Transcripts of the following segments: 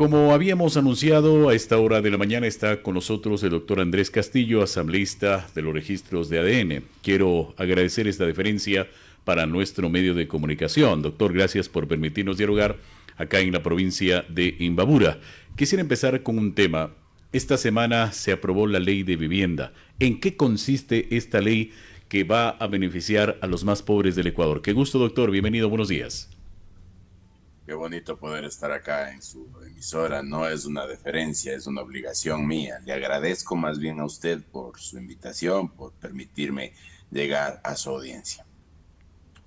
Como habíamos anunciado, a esta hora de la mañana está con nosotros el doctor Andrés Castillo, asambleísta de los registros de ADN. Quiero agradecer esta deferencia para nuestro medio de comunicación. Doctor, gracias por permitirnos dialogar acá en la provincia de Imbabura. Quisiera empezar con un tema. Esta semana se aprobó la ley de vivienda. ¿En qué consiste esta ley que va a beneficiar a los más pobres del Ecuador? Qué gusto, doctor. Bienvenido, buenos días. Qué bonito poder estar acá en su emisora. No es una deferencia, es una obligación mía. Le agradezco más bien a usted por su invitación, por permitirme llegar a su audiencia.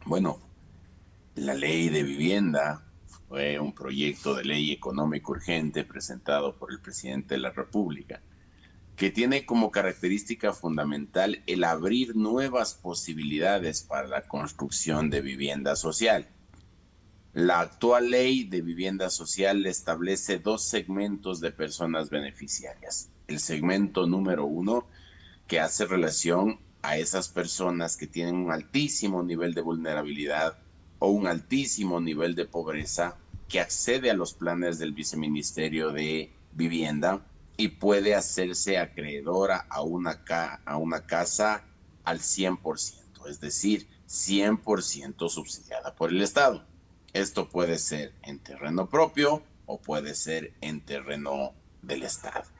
Bueno, la ley de vivienda fue un proyecto de ley económico urgente presentado por el presidente de la República, que tiene como característica fundamental el abrir nuevas posibilidades para la construcción de vivienda social. La actual ley de vivienda social establece dos segmentos de personas beneficiarias. El segmento número uno, que hace relación a esas personas que tienen un altísimo nivel de vulnerabilidad o un altísimo nivel de pobreza, que accede a los planes del Viceministerio de Vivienda y puede hacerse acreedora a una casa al 100%, es decir, 100% subsidiada por el Estado. Esto puede ser en terreno propio o puede ser en terreno del Estado.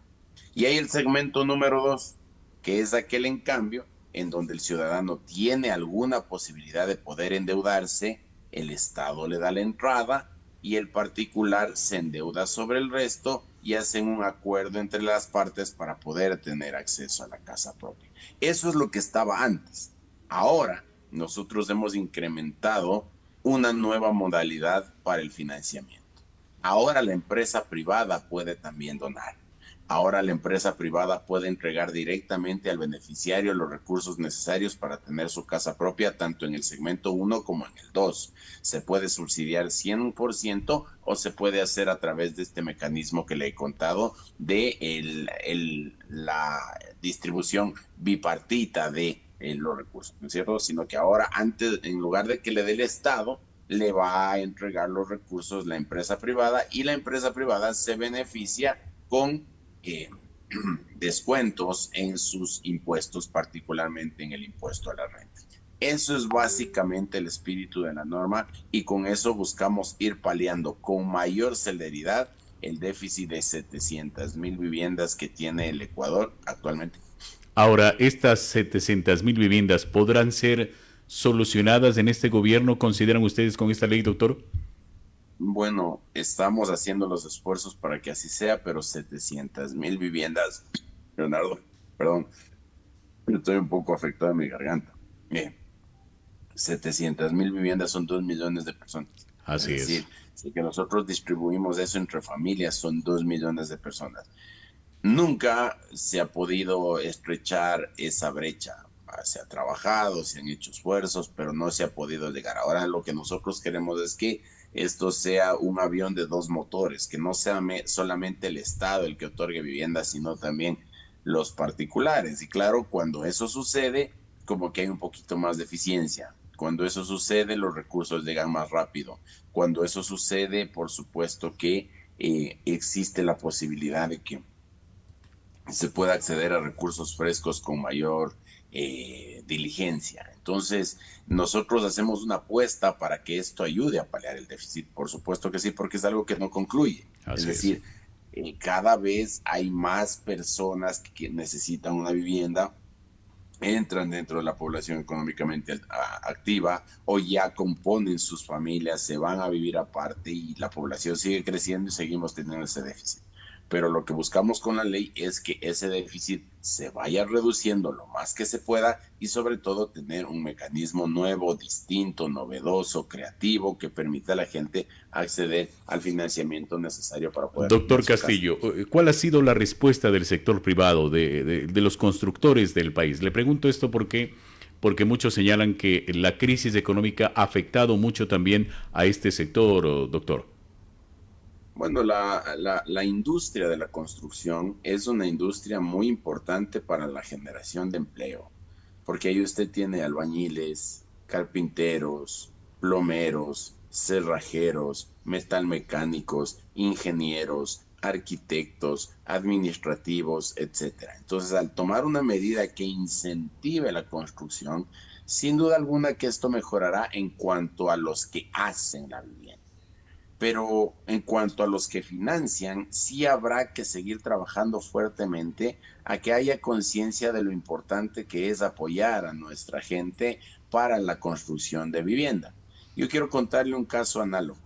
Y hay el segmento número dos, que es aquel en cambio en donde el ciudadano tiene alguna posibilidad de poder endeudarse, el Estado le da la entrada y el particular se endeuda sobre el resto y hacen un acuerdo entre las partes para poder tener acceso a la casa propia. Eso es lo que estaba antes. Ahora nosotros hemos incrementado una nueva modalidad para el financiamiento. Ahora la empresa privada puede también donar. Ahora la empresa privada puede entregar directamente al beneficiario los recursos necesarios para tener su casa propia, tanto en el segmento 1 como en el 2. Se puede subsidiar 100% o se puede hacer a través de este mecanismo que le he contado de la distribución bipartita de los recursos, ¿no es cierto? Sino que ahora, antes, en lugar de que le dé el Estado, le va a entregar los recursos la empresa privada y la empresa privada se beneficia con eh, descuentos en sus impuestos, particularmente en el impuesto a la renta. Eso es básicamente el espíritu de la norma y con eso buscamos ir paliando con mayor celeridad el déficit de 700,000 viviendas que tiene el Ecuador actualmente. Ahora, ¿estas 700.000 viviendas podrán ser solucionadas en este gobierno, consideran ustedes, con esta ley, doctor? Bueno, estamos haciendo los esfuerzos para que así sea, pero 700,000 viviendas, Leonardo, perdón, estoy un poco afectado en mi garganta. 700,000 viviendas son 2 millones de personas. Es Así es. decir, si que nosotros distribuimos eso entre familias, son 2 millones de personas. Nunca se ha podido estrechar esa brecha. Se ha trabajado, se han hecho esfuerzos, pero no se ha podido llegar. Ahora lo que nosotros queremos es que esto sea un avión de dos motores, que no sea solamente el Estado el que otorgue vivienda, sino también los particulares. Y claro, cuando eso sucede, como que hay un poquito más de eficiencia. Cuando eso sucede, los recursos llegan más rápido. Cuando eso sucede, por supuesto que existe la posibilidad de que se pueda acceder a recursos frescos con mayor diligencia. Entonces, nosotros hacemos una apuesta para que esto ayude a paliar el déficit. Por supuesto que sí, porque es algo que no concluye. Es Así es. decir, cada vez hay más personas que necesitan una vivienda, entran dentro de la población económicamente activa o ya componen sus familias, se van a vivir aparte y la población sigue creciendo y seguimos teniendo ese déficit. Pero lo que buscamos con la ley es que ese déficit se vaya reduciendo lo más que se pueda y sobre todo tener un mecanismo nuevo, distinto, novedoso, creativo que permita a la gente acceder al financiamiento necesario para poder tener Doctor su casa. Castillo, ¿cuál ha sido la respuesta del sector privado, de los constructores del país? Le pregunto esto porque muchos señalan que la crisis económica ha afectado mucho también a este sector, doctor. Bueno, la industria de la construcción es una industria muy importante para la generación de empleo, porque ahí usted tiene albañiles, carpinteros, plomeros, cerrajeros, metalmecánicos, ingenieros, arquitectos, administrativos, etcétera. Entonces, al tomar una medida que incentive la construcción, sin duda alguna que esto mejorará en cuanto a los que hacen la vivienda. Pero en cuanto a los que financian, sí habrá que seguir trabajando fuertemente a que haya conciencia de lo importante que es apoyar a nuestra gente para la construcción de vivienda. Yo quiero contarle un caso análogo.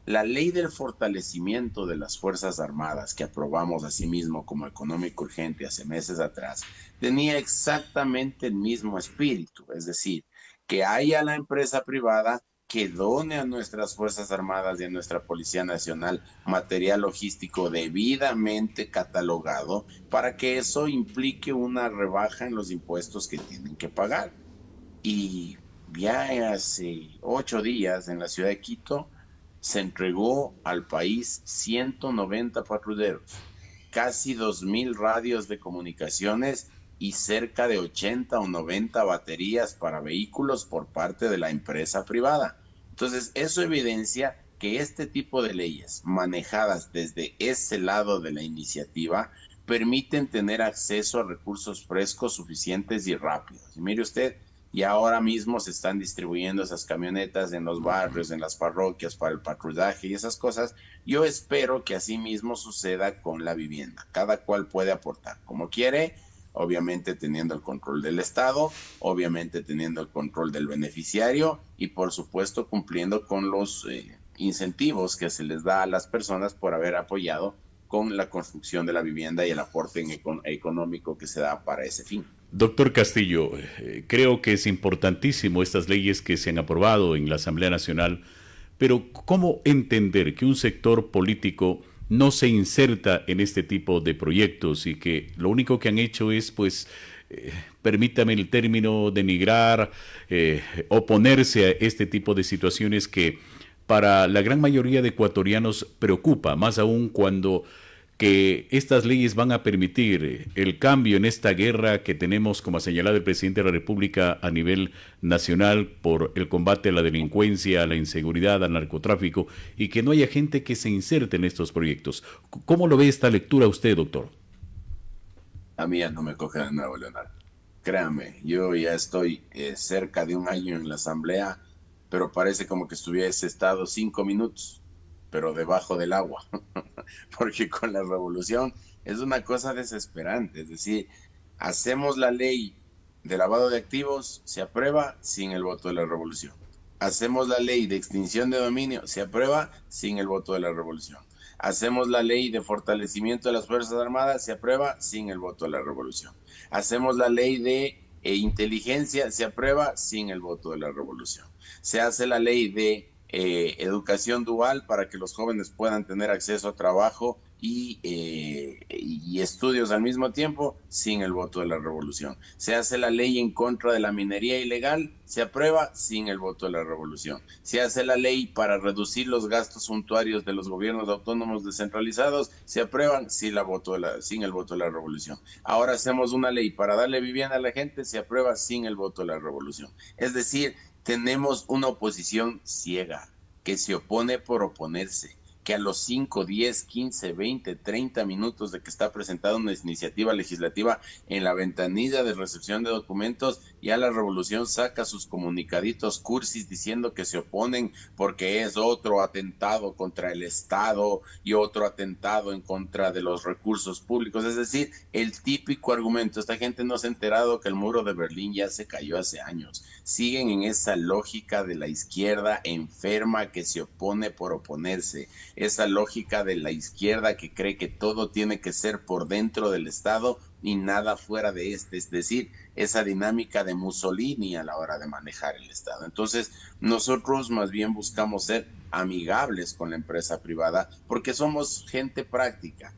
La ley del fortalecimiento de las Fuerzas Armadas que aprobamos asimismo como económico urgente hace meses atrás, tenía exactamente el mismo espíritu, es decir, que haya la empresa privada que done a nuestras Fuerzas Armadas y a nuestra Policía Nacional material logístico debidamente catalogado para que eso implique una rebaja en los impuestos que tienen que pagar. Y ya hace 8 días en la ciudad de Quito se entregó al país 190 patrulleros, casi 2.000 radios de comunicaciones y cerca de 80 o 90 baterías para vehículos por parte de la empresa privada. Entonces, eso evidencia que este tipo de leyes manejadas desde ese lado de la iniciativa permiten tener acceso a recursos frescos suficientes y rápidos. Y mire usted, y ahora mismo se están distribuyendo esas camionetas en los barrios, en las parroquias para el patrullaje y esas cosas. Yo espero que así mismo suceda con la vivienda. Cada cual puede aportar como quiere, obviamente teniendo el control del Estado, obviamente teniendo el control del beneficiario y por supuesto cumpliendo con los incentivos que se les da a las personas por haber apoyado con la construcción de la vivienda y el aporte económico que se da para ese fin. Doctor Castillo, creo que es importantísimo estas leyes que se han aprobado en la Asamblea Nacional, pero ¿cómo entender que un sector político no se inserta en este tipo de proyectos y que lo único que han hecho es, pues, permítame el término, denigrar, oponerse a este tipo de situaciones que para la gran mayoría de ecuatorianos preocupa, más aún cuando que estas leyes van a permitir el cambio en esta guerra que tenemos, como ha señalado el presidente de la República, a nivel nacional por el combate a la delincuencia, a la inseguridad, al narcotráfico, y que no haya gente que se inserte en estos proyectos? ¿Cómo lo ve esta lectura usted, doctor? A mí ya no me coge de nuevo, Leonardo. Créame, yo ya estoy cerca de un año en la Asamblea, pero parece como que estuviese estado 5 minutos, pero debajo del agua, porque con la revolución es una cosa desesperante, es decir, hacemos la ley de lavado de activos, se aprueba sin el voto de la revolución. Hacemos la ley de extinción de dominio, se aprueba sin el voto de la revolución. Hacemos la ley de fortalecimiento de las Fuerzas Armadas, se aprueba sin el voto de la revolución. Hacemos la ley de inteligencia, se aprueba sin el voto de la revolución. Se hace la ley de educación dual para que los jóvenes puedan tener acceso a trabajo y estudios al mismo tiempo sin el voto de la revolución. Se hace la ley en contra de la minería ilegal, se aprueba sin el voto de la revolución. Se hace la ley para reducir los gastos suntuarios de los gobiernos autónomos descentralizados, se aprueban sin el voto de la revolución. Ahora hacemos una ley para darle vivienda a la gente, se aprueba sin el voto de la revolución. Es decir, tenemos una oposición ciega que se opone por oponerse, que a los 5, 10, 15, 20, 30 minutos de que está presentada una iniciativa legislativa en la ventanilla de recepción de documentos, ya la revolución saca sus comunicaditos cursis diciendo que se oponen porque es otro atentado contra el Estado y otro atentado en contra de los recursos públicos. Es decir, el típico argumento. Esta gente no se ha enterado que el muro de Berlín ya se cayó hace años. Siguen en esa lógica de la izquierda enferma que se opone por oponerse. Esa lógica de la izquierda que cree que todo tiene que ser por dentro del Estado y nada fuera de este, es decir, esa dinámica de Mussolini a la hora de manejar el Estado. Entonces, nosotros más bien buscamos ser amigables con la empresa privada porque somos gente práctica.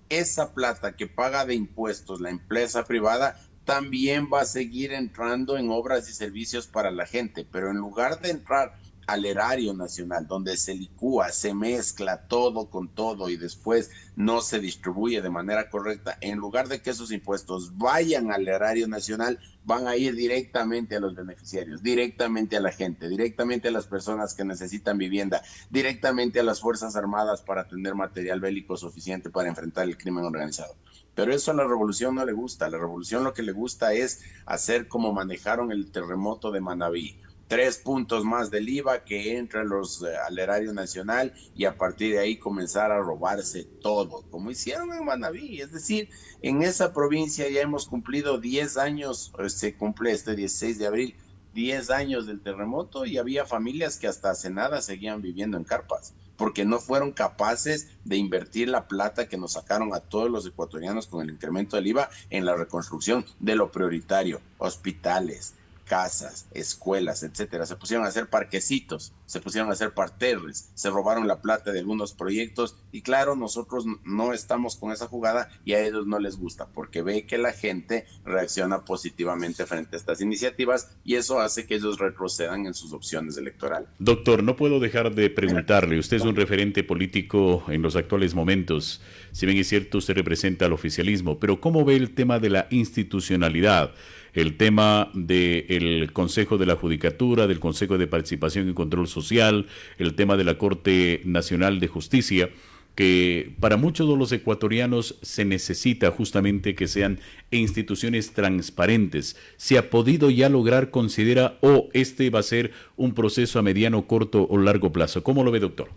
Esa plata que paga de impuestos la empresa privada también va a seguir entrando en obras y servicios para la gente, pero en lugar de entrar al erario nacional, donde se licúa, se mezcla todo con todo y después no se distribuye de manera correcta, en lugar de que esos impuestos vayan al erario nacional, van a ir directamente a los beneficiarios, directamente a la gente, directamente a las personas que necesitan vivienda, directamente a las Fuerzas Armadas para tener material bélico suficiente para enfrentar el crimen organizado. Pero eso a la revolución no le gusta. A la revolución lo que le gusta es hacer como manejaron el terremoto de Manabí. 3 puntos más del IVA que entra al erario nacional y a partir de ahí comenzar a robarse todo, como hicieron en Manabí. Es decir, en esa provincia ya hemos cumplido 10 años, se cumple este 16 de abril, 10 años del terremoto y había familias que hasta hace nada seguían viviendo en carpas, porque no fueron capaces de invertir la plata que nos sacaron a todos los ecuatorianos con el incremento del IVA en la reconstrucción de lo prioritario, hospitales, casas, escuelas, etcétera. Se pusieron a hacer parquecitos, se pusieron a hacer parterres, se robaron la plata de algunos proyectos y claro, nosotros no estamos con esa jugada y a ellos no les gusta porque ve que la gente reacciona positivamente frente a estas iniciativas y eso hace que ellos retrocedan en sus opciones electorales. Doctor, no puedo dejar de preguntarle, usted es un referente político en los actuales momentos, si bien es cierto usted representa al oficialismo, pero ¿cómo ve el tema de la institucionalidad? El tema del Consejo de la Judicatura, del Consejo de Participación y Control Social, el tema de la Corte Nacional de Justicia, que para muchos de los ecuatorianos se necesita justamente que sean instituciones transparentes. ¿Se ha podido ya lograr, considera, o este va a ser un proceso a mediano, corto o largo plazo? ¿Cómo lo ve, doctor?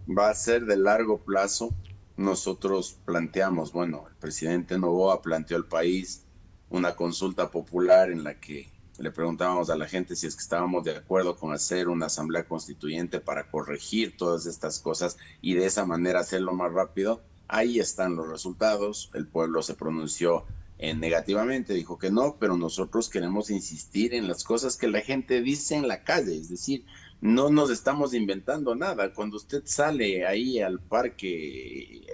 Va a ser de largo plazo. Nosotros planteamos, bueno, el presidente Noboa planteó al país una consulta popular en la que le preguntábamos a la gente si es que estábamos de acuerdo con hacer una asamblea constituyente para corregir todas estas cosas y de esa manera hacerlo más rápido. Ahí están los resultados. El pueblo se pronunció negativamente, dijo que no, pero nosotros queremos insistir en las cosas que la gente dice en la calle, es decir, no nos estamos inventando nada. Cuando usted sale ahí al parque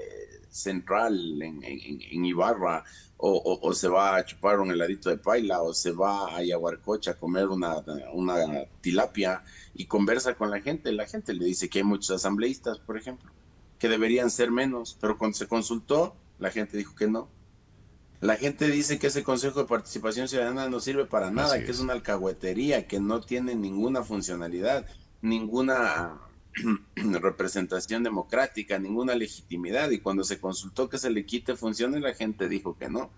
central en Ibarra, o se va a chupar un heladito de paila, o se va a Yaguarcocha a comer una tilapia y conversa con la gente le dice que hay muchos asambleístas, por ejemplo, que deberían ser menos, pero cuando se consultó, la gente dijo que no. La gente dice que ese Consejo de Participación Ciudadana no sirve para nada, que es una alcahuetería, que no tiene ninguna funcionalidad, ninguna representación democrática, ninguna legitimidad, y cuando se consultó que se le quite funciones, la gente dijo que no.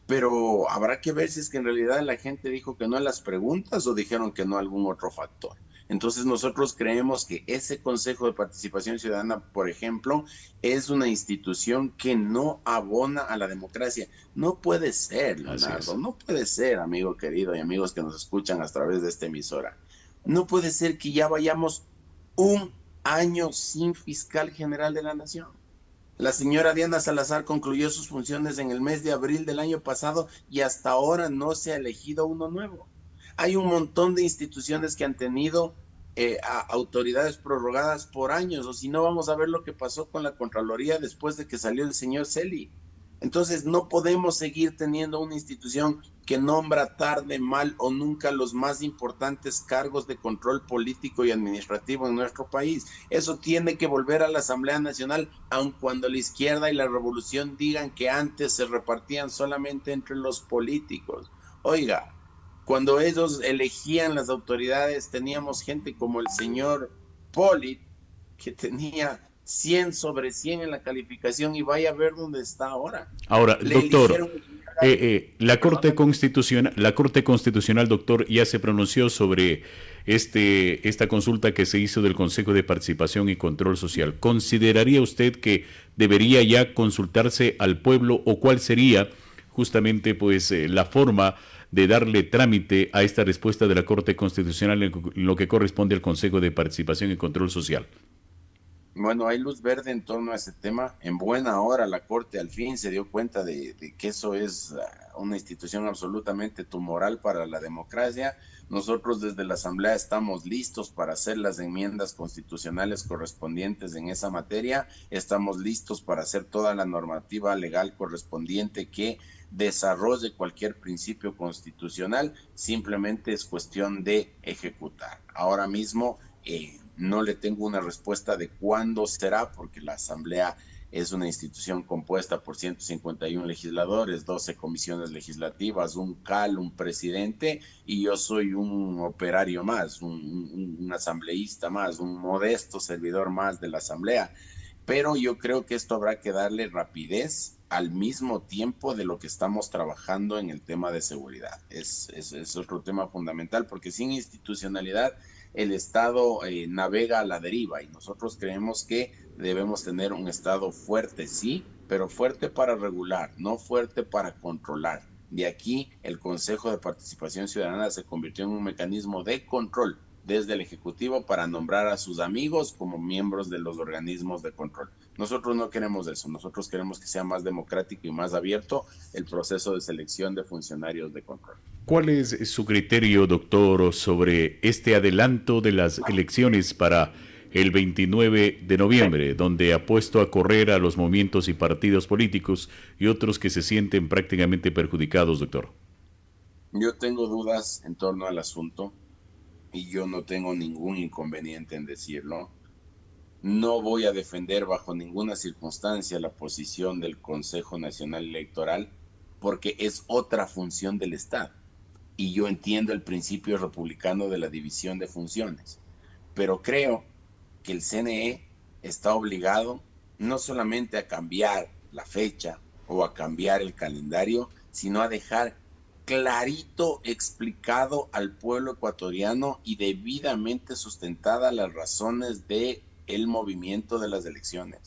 Pero habrá que ver si es que en realidad la gente dijo que no a las preguntas o dijeron que no a algún otro factor. Entonces nosotros creemos que ese Consejo de Participación Ciudadana, por ejemplo, es una institución que no abona a la democracia. No puede ser, Leonardo, no puede ser, amigo querido y amigos que nos escuchan a través de esta emisora. No puede ser que ya vayamos un año sin fiscal general de la nación. La señora Diana Salazar concluyó sus funciones en el mes de abril del año pasado y hasta ahora no se ha elegido uno nuevo. Hay un montón de instituciones que han tenido autoridades prorrogadas por años, o si no vamos a ver lo que pasó con la Contraloría después de que salió el señor Celi. Entonces no podemos seguir teniendo una institución que nombra tarde, mal o nunca los más importantes cargos de control político y administrativo en nuestro país. Eso tiene que volver a la Asamblea Nacional, aun cuando la izquierda y la revolución digan que antes se repartían solamente entre los políticos. Oiga, cuando ellos elegían las autoridades teníamos gente como el señor Polit, que tenía 100 sobre 100 en la calificación y vaya a ver dónde está ahora. Ahora, doctor, la Corte Constitucional, doctor, ya se pronunció sobre esta consulta que se hizo del Consejo de Participación y Control Social. ¿Consideraría usted que debería ya consultarse al pueblo o cuál sería justamente pues la forma de darle trámite a esta respuesta de la Corte Constitucional en lo que corresponde al Consejo de Participación y Control Social? Bueno, hay luz verde en torno a ese tema. En buena hora la Corte al fin se dio cuenta de que eso es una institución absolutamente tumoral para la democracia. Nosotros desde la Asamblea estamos listos para hacer las enmiendas constitucionales correspondientes en esa materia. Estamos listos para hacer toda la normativa legal correspondiente que desarrolle cualquier principio constitucional. Simplemente es cuestión de ejecutar. Ahora mismo No le tengo una respuesta de cuándo será, porque la Asamblea es una institución compuesta por 151 legisladores, 12 comisiones legislativas, un CAL, un presidente, y yo soy un operario más, un asambleísta más, un modesto servidor más de la Asamblea. Pero yo creo que esto habrá que darle rapidez al mismo tiempo de lo que estamos trabajando en el tema de seguridad. Es otro tema fundamental, porque sin institucionalidad el Estado navega a la deriva, y nosotros creemos que debemos tener un Estado fuerte, sí, pero fuerte para regular, no fuerte para controlar. De aquí el Consejo de Participación Ciudadana se convirtió en un mecanismo de control desde el Ejecutivo para nombrar a sus amigos como miembros de los organismos de control. Nosotros no queremos eso, nosotros queremos que sea más democrático y más abierto el proceso de selección de funcionarios de control. ¿Cuál es su criterio, doctor, sobre este adelanto de las elecciones para el 29 de noviembre, donde ha puesto a correr a los movimientos y partidos políticos y otros que se sienten prácticamente perjudicados, doctor? Yo tengo dudas en torno al asunto y yo no tengo ningún inconveniente en decirlo. No voy a defender bajo ninguna circunstancia la posición del Consejo Nacional Electoral, porque es otra función del Estado. Y yo entiendo el principio republicano de la división de funciones, pero creo que el CNE está obligado no solamente a cambiar la fecha o a cambiar el calendario, sino a dejar clarito explicado al pueblo ecuatoriano y debidamente sustentadas las razones de el movimiento de las elecciones,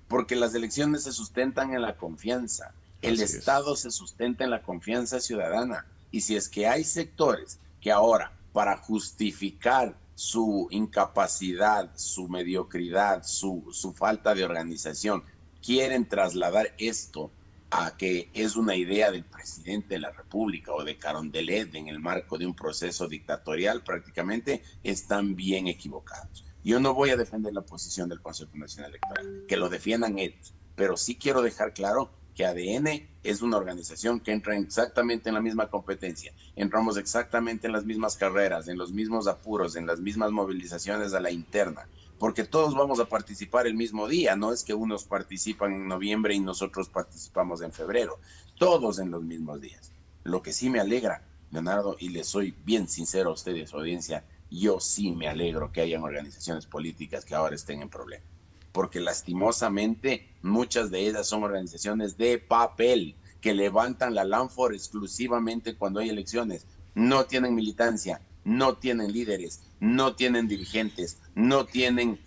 porque las elecciones se sustentan en la confianza, el Estado se sustenta en la confianza ciudadana, y si es que hay sectores que ahora, para justificar su incapacidad, su mediocridad, su falta de organización, quieren trasladar esto a que es una idea del presidente de la República o de Carondelet en el marco de un proceso dictatorial, prácticamente están bien equivocados. Yo no voy a defender la posición del Consejo Nacional Electoral, que lo defiendan ellos, pero sí quiero dejar claro que ADN es una organización que entra exactamente en la misma competencia, entramos exactamente en las mismas carreras, en los mismos apuros, en las mismas movilizaciones a la interna, porque todos vamos a participar el mismo día, no es que unos participan en noviembre y nosotros participamos en febrero, todos en los mismos días. Lo que sí me alegra, Leonardo, y le soy bien sincero a usted y a su audiencia, yo sí me alegro que hayan organizaciones políticas que ahora estén en problemas, porque lastimosamente muchas de ellas son organizaciones de papel que levantan la lámpara exclusivamente cuando hay elecciones. No tienen militancia, no tienen líderes, no tienen dirigentes, no tienen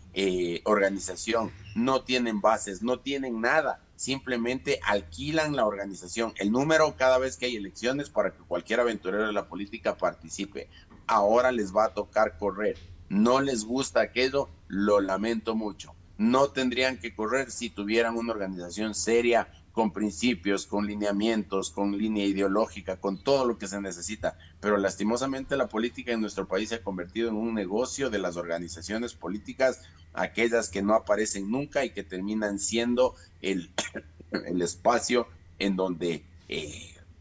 organización, no tienen bases, no tienen nada. Simplemente alquilan la organización, el número cada vez que hay elecciones para que cualquier aventurero de la política participe. Ahora les va a tocar correr. No les gusta aquello, lo lamento mucho. No tendrían que correr si tuvieran una organización seria, con principios, con lineamientos, con línea ideológica, con todo lo que se necesita. Pero lastimosamente la política en nuestro país se ha convertido en un negocio de las organizaciones políticas, aquellas que no aparecen nunca y que terminan siendo el espacio en donde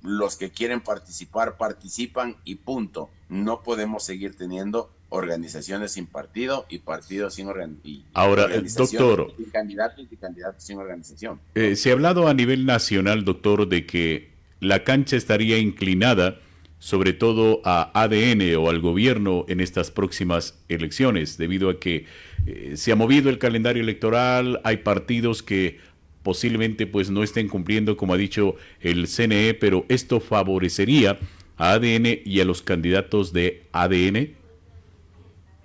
los que quieren participar participan y punto. No podemos seguir teniendo organizaciones sin partido y partidos sin organización. Ahora, doctor, sin candidatos y candidatos sin organización. Se ha hablado a nivel nacional, doctor, de que la cancha estaría inclinada sobre todo a ADN o al gobierno en estas próximas elecciones, debido a que se ha movido el calendario electoral, hay partidos que posiblemente pues no estén cumpliendo, como ha dicho el CNE, pero esto favorecería a ADN y a los candidatos de ADN.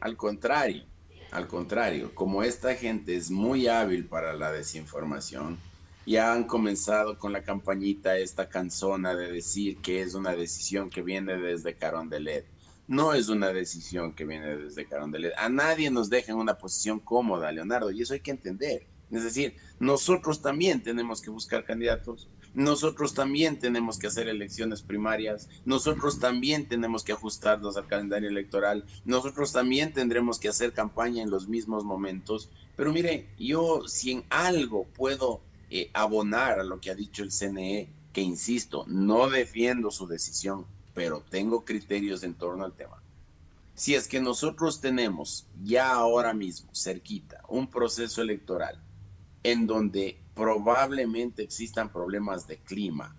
Al contrario, como esta gente es muy hábil para la desinformación, ya han comenzado con la campañita, esta canzona de decir que es una decisión que viene desde Carondelet. No es una decisión que viene desde Carondelet. A nadie nos deja en una posición cómoda, Leonardo, y eso hay que entender. Es decir, nosotros también tenemos que buscar candidatos, nosotros también tenemos que hacer elecciones primarias, nosotros también tenemos que ajustarnos al calendario electoral, nosotros también tendremos que hacer campaña en los mismos momentos. Pero mire, yo si en algo puedo abonar a lo que ha dicho el CNE, que insisto, no defiendo su decisión, pero tengo criterios en torno al tema. Si es que nosotros tenemos ya ahora mismo cerquita un proceso electoral en donde probablemente existan problemas de clima,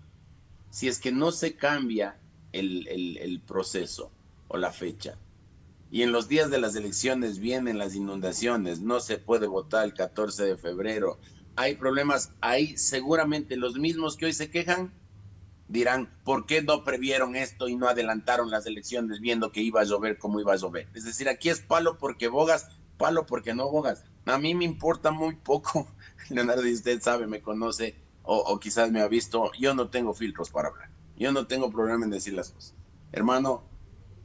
si es que no se cambia el proceso o la fecha, y en los días de las elecciones vienen las inundaciones, no se puede votar el 14 de febrero, hay problemas, ahí seguramente los mismos que hoy se quejan dirán, ¿por qué no previeron esto y no adelantaron las elecciones viendo que iba a llover como iba a llover? Es decir, aquí es palo porque bogas, palo porque no bogas. A mí me importa muy poco, Leonardo, y usted sabe, me conoce, o quizás me ha visto, yo no tengo filtros para hablar, yo no tengo problema en decir las cosas. Hermano,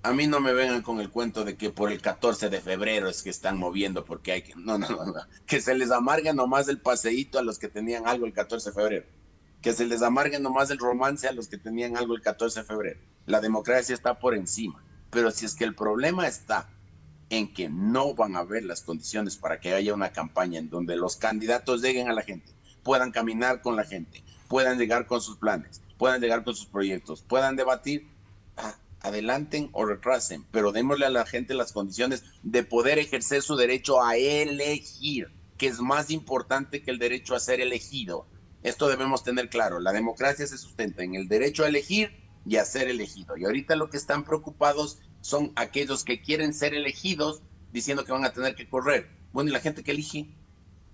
a mí no me vengan con el cuento de que por el 14 de febrero es que están moviendo porque hay que... No, no, no, no. Que se les amargue nomás el paseíto a los que tenían algo el 14 de febrero. Que se les amargue nomás el romance a los que tenían algo el 14 de febrero. La democracia está por encima. Pero si es que el problema está en que no van a haber las condiciones para que haya una campaña en donde los candidatos lleguen a la gente, puedan caminar con la gente, puedan llegar con sus planes, puedan llegar con sus proyectos, puedan debatir, adelanten o retrasen, pero démosle a la gente las condiciones de poder ejercer su derecho a elegir, que es más importante que el derecho a ser elegido. Esto debemos tener claro, la democracia se sustenta en el derecho a elegir y a ser elegido. Y ahorita lo que están preocupados son aquellos que quieren ser elegidos diciendo que van a tener que correr. Bueno, ¿y la gente que elige?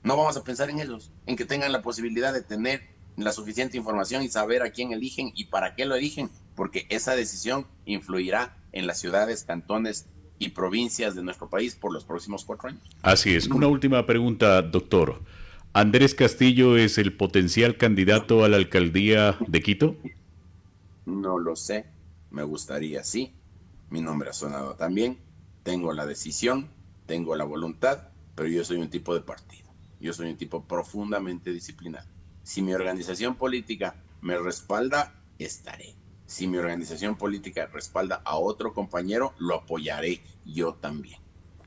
No vamos a pensar en ellos, en que tengan la posibilidad de tener la suficiente información y saber a quién eligen y para qué lo eligen, porque esa decisión influirá en las ciudades, cantones y provincias de nuestro país por los próximos 4 años. Así es. Una última pregunta, doctor. ¿Andrés Castillo es el potencial candidato a la alcaldía de Quito? No lo sé, me gustaría, sí. Mi nombre ha sonado también. Tengo la decisión, tengo la voluntad, pero yo soy un tipo de partido. Yo soy un tipo profundamente disciplinado. Si mi organización política me respalda, estaré. Si mi organización política respalda a otro compañero, lo apoyaré yo también.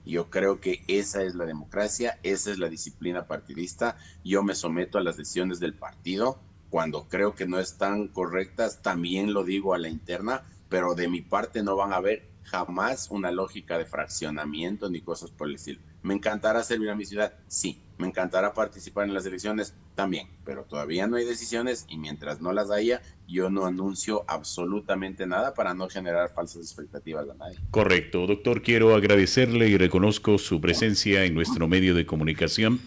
Yo creo que esa es la democracia, esa es la disciplina partidista. Yo me someto a las decisiones del partido. Cuando creo que no están correctas, también lo digo a la interna, pero de mi parte no van a haber jamás una lógica de fraccionamiento ni cosas por el estilo. ¿Me encantará servir a mi ciudad? Sí. ¿Me encantará participar en las elecciones? También. Pero todavía no hay decisiones y mientras no las haya, yo no anuncio absolutamente nada para no generar falsas expectativas a nadie. Correcto. Doctor, quiero agradecerle y reconozco su presencia en nuestro medio de comunicación.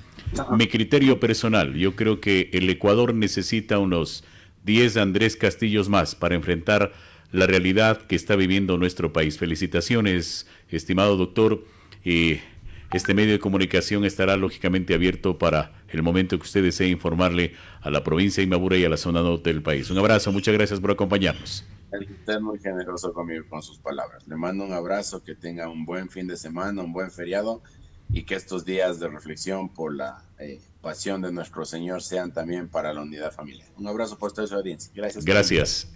Mi criterio personal, yo creo que el Ecuador necesita unos 10 Andrés Castillos más para enfrentar la realidad que está viviendo nuestro país. Felicitaciones, estimado doctor. Este medio de comunicación estará lógicamente abierto para el momento que usted desee informarle a la provincia de Imbabura y a la zona norte del país. Un abrazo, muchas gracias por acompañarnos. Usted es muy generoso conmigo con sus palabras. Le mando un abrazo, que tenga un buen fin de semana, un buen feriado y que estos días de reflexión por la pasión de nuestro Señor sean también para la unidad familiar. Un abrazo por toda su audiencia. Gracias. Gracias.